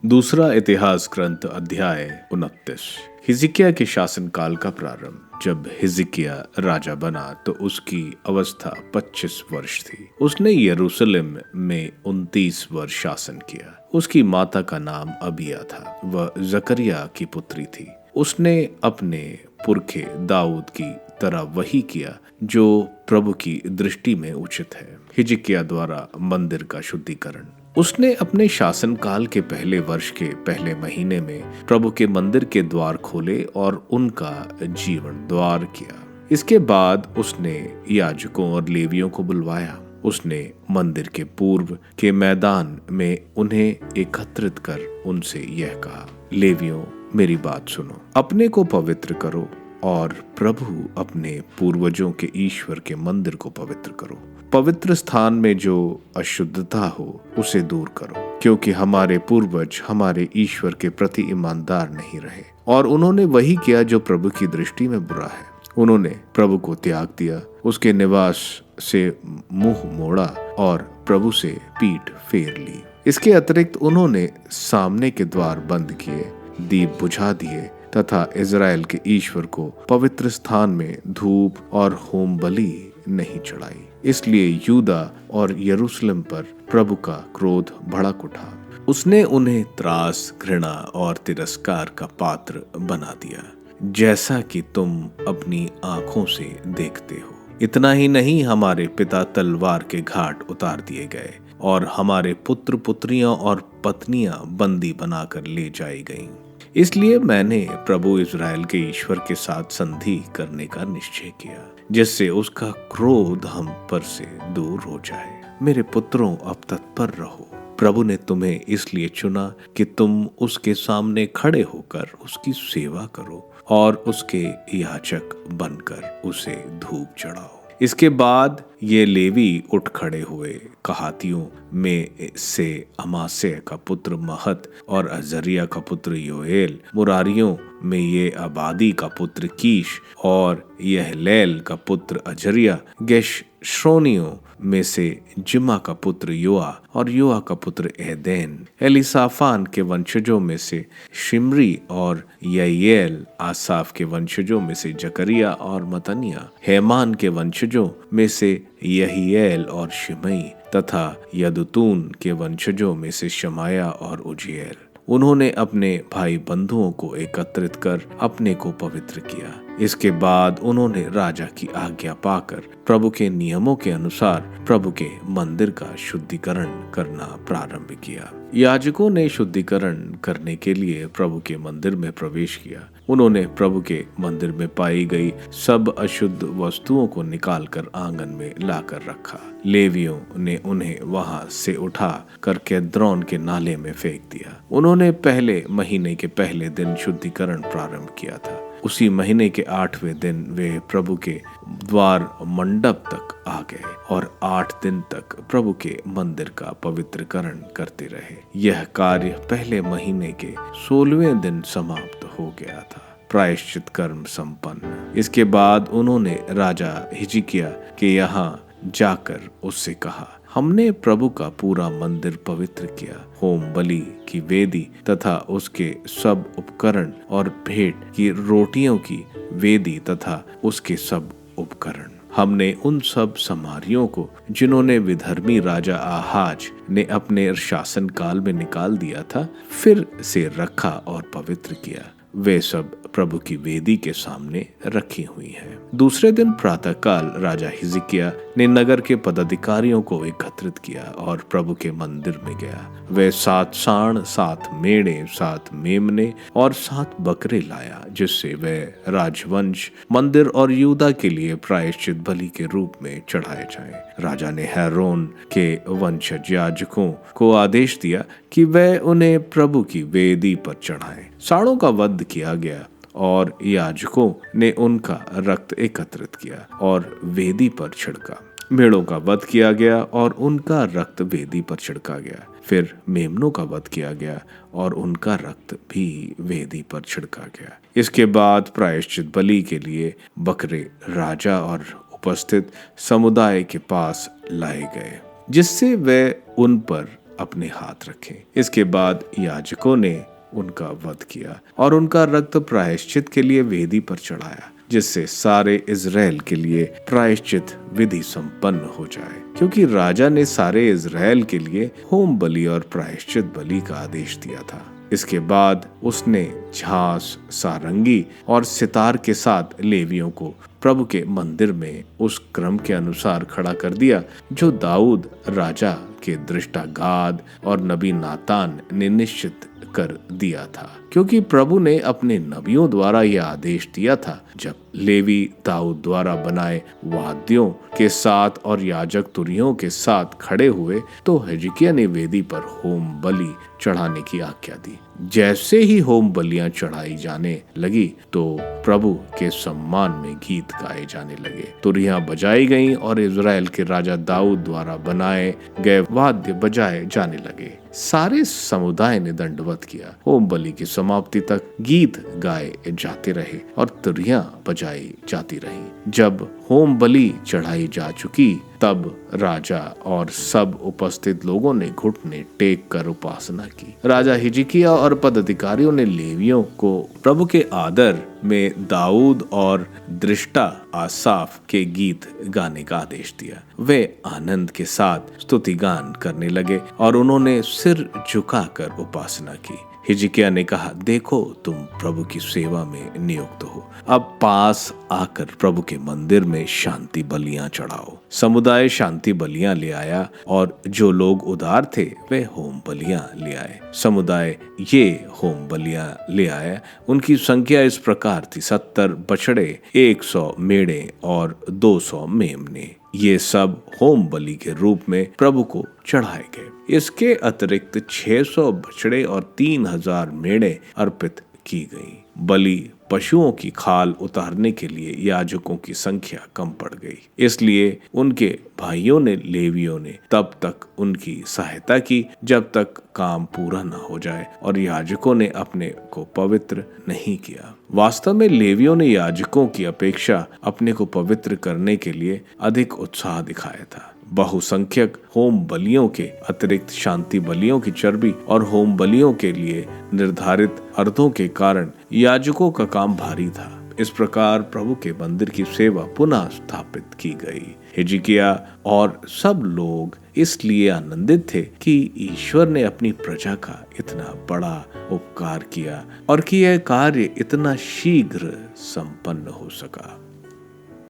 दूसरा इतिहास ग्रंथ अध्याय 29। हिजकिय्याह के शासनकाल का प्रारंभ। जब हिजकिय्याह राजा बना तो उसकी अवस्था 25 वर्ष थी। उसने यरूशलेम में 29 वर्ष शासन किया। उसकी माता का नाम अबिया था, वह जकरिया की पुत्री थी। उसने अपने पुरखे दाऊद की तरह वही किया जो प्रभु की दृष्टि में उचित है। हिजकिय्याह द्वारा मंदिर का शुद्धिकरण। उसने अपने शासनकाल के पहले वर्ष के पहले महीने में प्रभु के मंदिर के द्वार खोले और उनका जीवन द्वार किया। इसके बाद उसने याजकों और लेवियों को बुलवाया। उसने मंदिर के पूर्व के मैदान में उन्हें एकत्रित कर उनसे यह कहा, लेवियों, मेरी बात सुनो। अपने को पवित्र करो और प्रभु अपने पूर्वजों के ईश्वर के मंदिर को पवित्र करो। पवित्र स्थान में जो अशुद्धता हो उसे दूर करो, क्योंकि हमारे पूर्वज हमारे ईश्वर के प्रति ईमानदार नहीं रहे और उन्होंने वही किया जो प्रभु की दृष्टि में बुरा है। उन्होंने प्रभु को त्याग दिया, उसके निवास से मुंह मोड़ा और प्रभु से पीठ फेर ली। इसके अतिरिक्त उन्होंने सामने के द्वार बंद किए, दीप बुझा दिए तथा इज़राइल के ईश्वर को पवित्र स्थान में धूप और होम बलि नहीं चढ़ाई। इसलिए यूदा और यरूशलेम पर प्रभु का क्रोध भड़क उठा। उसने उन्हें त्रास, घृणा और तिरस्कार का पात्र बना दिया, जैसा कि तुम अपनी आंखों से देखते हो। इतना ही नहीं, हमारे पिता तलवार के घाट उतार दिए गए और हमारे पुत्र पुत्रियां और पत्नियां बंदी बनाकर ले जाई गईं। इसलिए मैंने प्रभु इज़राइल के ईश्वर के साथ संधि करने का निश्चय किया, जिससे उसका क्रोध हम पर से दूर हो जाए। मेरे पुत्रों, अब तत्पर रहो। प्रभु ने तुम्हें इसलिए चुना कि तुम उसके सामने खड़े होकर उसकी सेवा करो और उसके याजक बनकर उसे धूप चढ़ाओ। इसके बाद ये लेवी उठ खड़े हुए। कहातियों में से अमास्याह का पुत्र महत और अजरिया का पुत्र योएल, मुरारियों में ये आबादी का पुत्र कीश और यहलेल का पुत्र अजरिया, गेशरोनियों में से जिमा का पुत्र योआ और योआ का पुत्र एदेन, एलिसाफान के वंशजों में से शिमरी और ययेल, आसाफ के वंशजों में से जकरिया और मतनिया, हेमान के वंशजों में से यहीएल और शिमई तथा यदुतून के वंशजों में से शमाया और उजिएल। उन्होंने अपने भाई बंधुओं को एकत्रित कर अपने को पवित्र किया। इसके बाद उन्होंने राजा की आज्ञा पाकर प्रभु के नियमों के अनुसार प्रभु के मंदिर का शुद्धिकरण करना प्रारंभ किया। याजकों ने शुद्धिकरण करने के लिए प्रभु के मंदिर में प्रवेश किया। उन्होंने प्रभु के मंदिर में पाई गई सब अशुद्ध वस्तुओं को निकालकर आंगन में लाकर रखा। लेवियों ने उन्हें वहां से उठा कर केद्रोन के नाले में फेंक दिया। उन्होंने पहले महीने के पहले दिन शुद्धिकरण प्रारंभ किया था। उसी महीने के 8वें दिन वे प्रभु के द्वार मंडप तक आ गए और 8 दिन तक प्रभु के मंदिर का पवित्रकरण करते रहे। यह कार्य पहले महीने के 16वें दिन समाप्त हो गया था। प्रायश्चित कर्म संपन्न। इसके बाद उन्होंने राजा हिजकिय्याह के यहाँ जाकर उससे कहा, हमने प्रभु का पूरा मंदिर पवित्र किया। होम बलि की वेदी तथा उसके सब उपकरण और भेंट की रोटियों की वेदी तथा उसके सब उपकरण हमने उन सब समारियों को जिन्होंने विधर्मी राजा आहाज ने अपने शासन काल में निकाल दिया था, फिर से रखा और पवित्र किया। वे सब प्रभु की वेदी के सामने रखी हुई हैं। दूसरे दिन प्रातःकाल राजा हिजकिय्याह ने नगर के पदाधिकारियों को एकत्रित किया और प्रभु के मंदिर में गया। वे 7 सांड, 7 मेढ़े, 7 मेमने और 7 बकरे लाया, जिससे वे राजवंश, मंदिर और यूदा के लिए प्रायश्चित बलि के रूप में चढ़ाए जाएं। राजा ने हैरोन के वंशज याजकों को आदेश दिया कि वे उन्हें प्रभु की वेदी पर चढ़ाएं। सांडों का वध किया गया और याजकों ने उनका रक्त एकत्रित किया और वेदी पर छिड़का। मेढ़ों का वध किया गया और उनका रक्त वेदी पर छिड़का गया। फिर मेमनों का वध किया गया और उनका रक्त भी वेदी पर छिड़का गया। इसके बाद प्रायश्चित बलि के लिए बकरे राजा और उपस्थित समुदाय के पास लाए गए, जिससे वे उन पर अपने हाथ रखे। इसके बाद याजकों ने उनका वध किया और उनका रक्त प्रायश्चित के लिए वेदी पर चढ़ाया, जिससे सारे इज़राइल के लिए प्रायश्चित विधि संपन्न हो जाए, क्योंकि राजा ने सारे इज़राइल के लिए होम बलि और प्रायश्चित बलि का आदेश दिया था। इसके बाद उसने झांस, सारंगी और सितार के साथ लेवियों को प्रभु के मंदिर में उस क्रम के अनुसार खड़ा कर दिया जो दाऊद राजा के दृष्टा गाद और नबी नातान ने निश्चित कर दिया था, क्योंकि प्रभु ने अपने नबियों द्वारा यह आदेश दिया था। जब लेवी दाऊद द्वारा बनाए वाद्यों के साथ और याजक तुरियों के साथ खड़े हुए तो हिजकिय्याह ने वेदी पर होम बलि चढ़ाने की आज्ञा दी। जैसे ही होम बलियां चढ़ाई जाने लगी तो प्रभु के सम्मान में गीत गाए जाने लगे, तुरियां बजाई गईं और इज़राइल के राजा दाऊद द्वारा बनाए गए वाद्य बजाए जाने लगे। सारे समुदाय ने दंडवत किया। होम बलि की समाप्ति तक गीत गाए जाते रहे और तुरियां बजाई जाती रहीं। जब होम बलि चढ़ाई जा चुकी तब राजा और सब उपस्थित लोगों ने घुटने टेक कर उपासना की। राजा हिजकिय्याह और पदाधिकारियों ने लेवियों को प्रभु के आदर में दाऊद और दृष्टा आसाफ के गीत गाने का आदेश दिया। वे आनंद के साथ स्तुति गान करने लगे और उन्होंने सिर झुकाकर उपासना की। हिजकिय्याह ने कहा, देखो तुम प्रभु की सेवा में नियुक्त हो, अब पास आकर प्रभु के मंदिर में शांति बलियां चढ़ाओ। समुदाय शांति बलियां ले आया और जो लोग उदार थे वे होम बलियां ले आए। समुदाय ये होम बलियां ले आए। उनकी संख्या इस प्रकार थी, 70 बछड़े, 100 मेढ़े और 200 मेमने। ये सब होम बलि के रूप में प्रभु को चढ़ाए गए। इसके अतिरिक्त 600 बछड़े और 3000 मेढ़े अर्पित की गई। बलि पशुओं की खाल उतारने के लिए याजकों की संख्या कम पड़ गई, इसलिए उनके भाइयों ने लेवियों ने तब तक उनकी सहायता की जब तक काम पूरा न हो जाए और याजकों ने अपने को पवित्र नहीं किया। वास्तव में लेवियों ने याजकों की अपेक्षा अपने को पवित्र करने के लिए अधिक उत्साह दिखाया था। बहुसंख्यक होम बलियों के अतिरिक्त शांति बलियों की चर्बी और होम बलियों के लिए निर्धारित अर्धों के कारण याजकों का काम भारी था। इस प्रकार प्रभु के मंदिर की सेवा पुनः स्थापित की गई। हिजकिय्याह और सब लोग इसलिए आनंदित थे कि ईश्वर ने अपनी प्रजा का इतना बड़ा उपकार किया और कि यह कार्य इतना शीघ्र संपन्न हो सका।